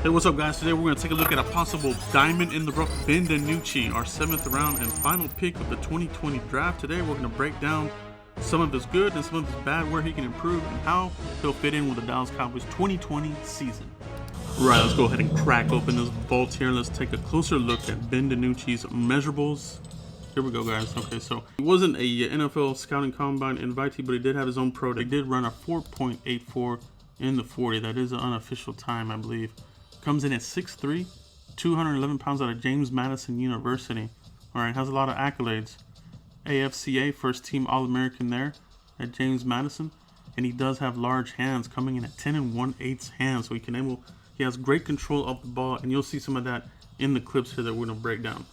Hey, what's up, guys? Today we're going to take a look at a possible diamond in the rough, Ben DiNucci, our 7th round and final pick of the 2020 draft. Today we're going to break down some of his good and some of his bad, where he can improve, and how he'll fit in with the Dallas Cowboys 2020 season. Right, let's go ahead and crack open this vault here. Let's take a closer look at Ben DiNucci's measurables. Here we go, guys. Okay, so he wasn't a NFL scouting combine invitee, but he did have his own pro day. He did run a 4.84 in the 40. That is an unofficial time, I believe. Comes in at 6'3", 211 pounds, out of James Madison University. All right, has a lot of accolades. AFCA first team All-American there at James Madison, and he does have large hands, coming in at 10 1/8 hands, so he has great control of the ball, and you'll see some of that in the clips here that we're gonna break down.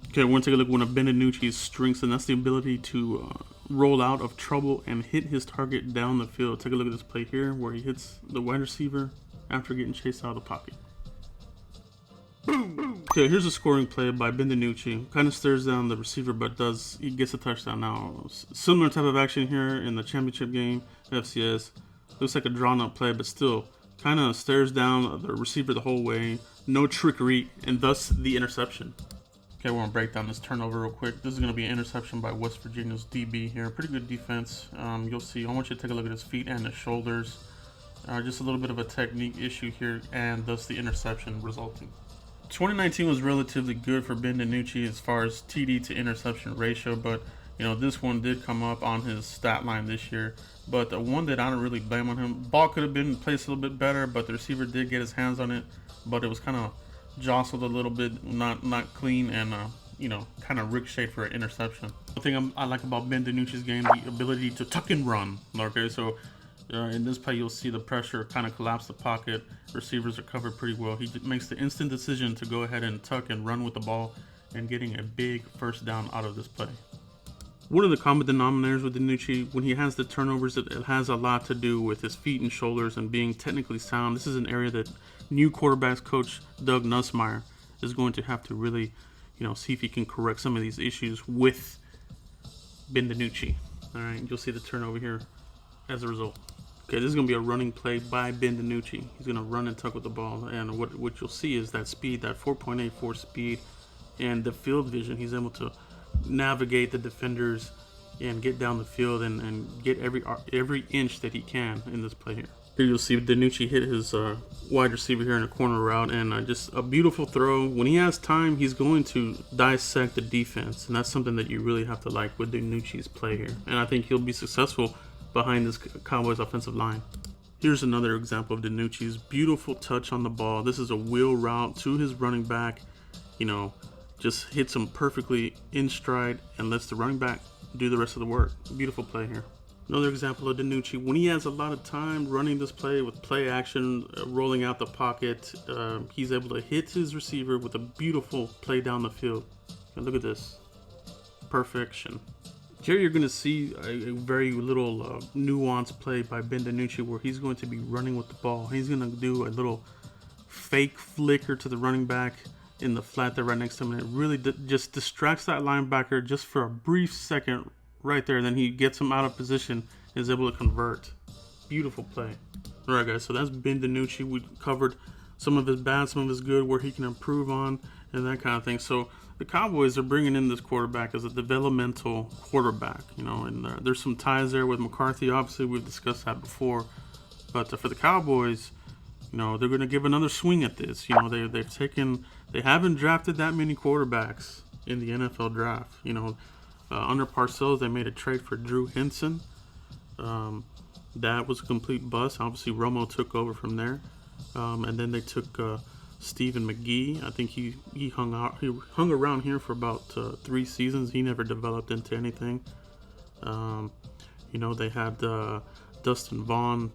Okay, we're gonna take a look at one of Ben DiNucci's strengths, and that's the ability to roll out of trouble and hit his target down the field. Take a look at this play here, where he hits the wide receiver after getting chased out of the pocket. Boom. Okay, here's a scoring play by Ben DiNucci. Kind of stares down the receiver, but he gets a touchdown now. Similar type of action here in the championship game, FCS. Looks like a drawn-up play, but still kind of stares down the receiver the whole way. No trickery, and thus the interception. Okay, we're gonna break down this turnover real quick. This is gonna be an interception by West Virginia's DB here. Pretty good defense. You'll see. I want you to take a look at his feet and his shoulders. Just a little bit of a technique issue here, and thus the interception resulting. 2019 was relatively good for Ben DiNucci as far as TD to interception ratio, but this one did come up on his stat line this year. But the one that I don't really blame on him, ball could have been placed a little bit better, but the receiver did get his hands on it, but it was kind of jostled a little bit, not clean, and kind of ricocheted for an interception. The thing I like about Ben DiNucci's game, the ability to tuck and run. Okay, so in this play, you'll see the pressure kind of collapse the pocket. Receivers are covered pretty well. He makes the instant decision to go ahead and tuck and run with the ball, and getting a big first down out of this play. One of the common denominators with DiNucci, when he has the turnovers, it has a lot to do with his feet and shoulders and being technically sound. This is an area that new quarterbacks coach Doug Nussmeier is going to have to really, see if he can correct some of these issues with Ben DiNucci. All right, you'll see the turnover here as a result. Okay, this is going to be a running play by Ben DiNucci. He's going to run and tuck with the ball, and what you'll see is that speed, that 4.84 speed, and the field vision. He's able to navigate the defenders and get down the field and get every inch that he can in this play here. Here you'll see DiNucci hit his wide receiver here in a corner route, and just a beautiful throw. When he has time, he's going to dissect the defense, and that's something that you really have to like with DiNucci's play here. And I think he'll be successful behind this Cowboys offensive line. Here's another example of DiNucci's beautiful touch on the ball. This is a wheel route to his running back. Just hits him perfectly in stride and lets the running back do the rest of the work. Beautiful play here. Another example of DiNucci, when he has a lot of time running this play with play action, rolling out the pocket, he's able to hit his receiver with a beautiful play down the field. And look at this. Perfection. Here you're going to see a very little nuanced play by Ben DiNucci, where he's going to be running with the ball. He's going to do a little fake flicker to the running back in the flat there right next to him, and it really just distracts that linebacker just for a brief second right there. Then he gets him out of position and is able to convert. Beautiful play. All right, guys, so that's Ben DiNucci. We covered some of his bad, some of his good, where he can improve on, and that kind of thing. So the Cowboys are bringing in this quarterback as a developmental quarterback, and there's some ties there with McCarthy. Obviously, we've discussed that before. But for the Cowboys, they're going to give another swing at this. They haven't drafted that many quarterbacks in the NFL draft. Under Parcells, they made a trade for Drew Henson. That was a complete bust. Obviously, Romo took over from there, and then they took Stephen McGee. I think he hung around here for about 3 seasons. He never developed into anything. They had Dustin Vaughn.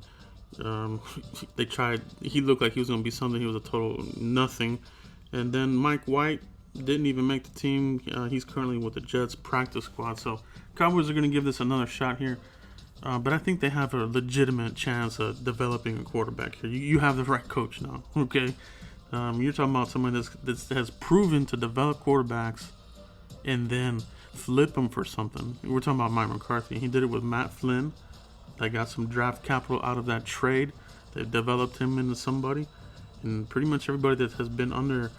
They tried. He looked like he was going to be something. He was a total nothing. And then Mike White didn't even make the team. He's currently with the Jets practice squad. So Cowboys are going to give this another shot here. But I think they have a legitimate chance of developing a quarterback here. You have the right coach now. Okay. You're talking about someone that has proven to develop quarterbacks and then flip them for something. We're talking about Mike McCarthy. He did it with Matt Flynn. They got some draft capital out of that trade. They developed him into somebody. And pretty much everybody that has been under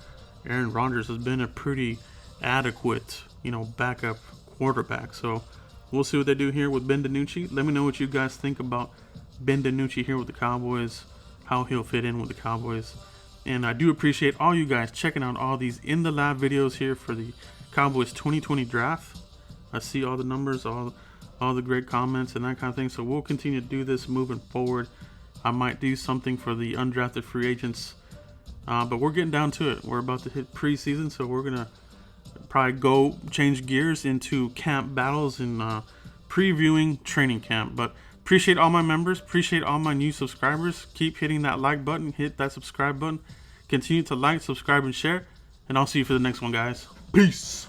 Aaron Rodgers has been a pretty adequate, backup quarterback. So we'll see what they do here with Ben DiNucci. Let me know what you guys think about Ben DiNucci here with the Cowboys, how he'll fit in with the Cowboys. And I do appreciate all you guys checking out all these in the lab videos here for the Cowboys 2020 draft. I see all the numbers, all the great comments and that kind of thing. So we'll continue to do this moving forward. I might do something for the undrafted free agents, but we're getting down to it. We're about to hit preseason, so we're gonna probably go change gears into camp battles and previewing training camp. But appreciate all my members, appreciate all my new subscribers. Keep hitting that like button, hit that subscribe button. Continue to like, subscribe, and share. And I'll see you for the next one, guys. Peace.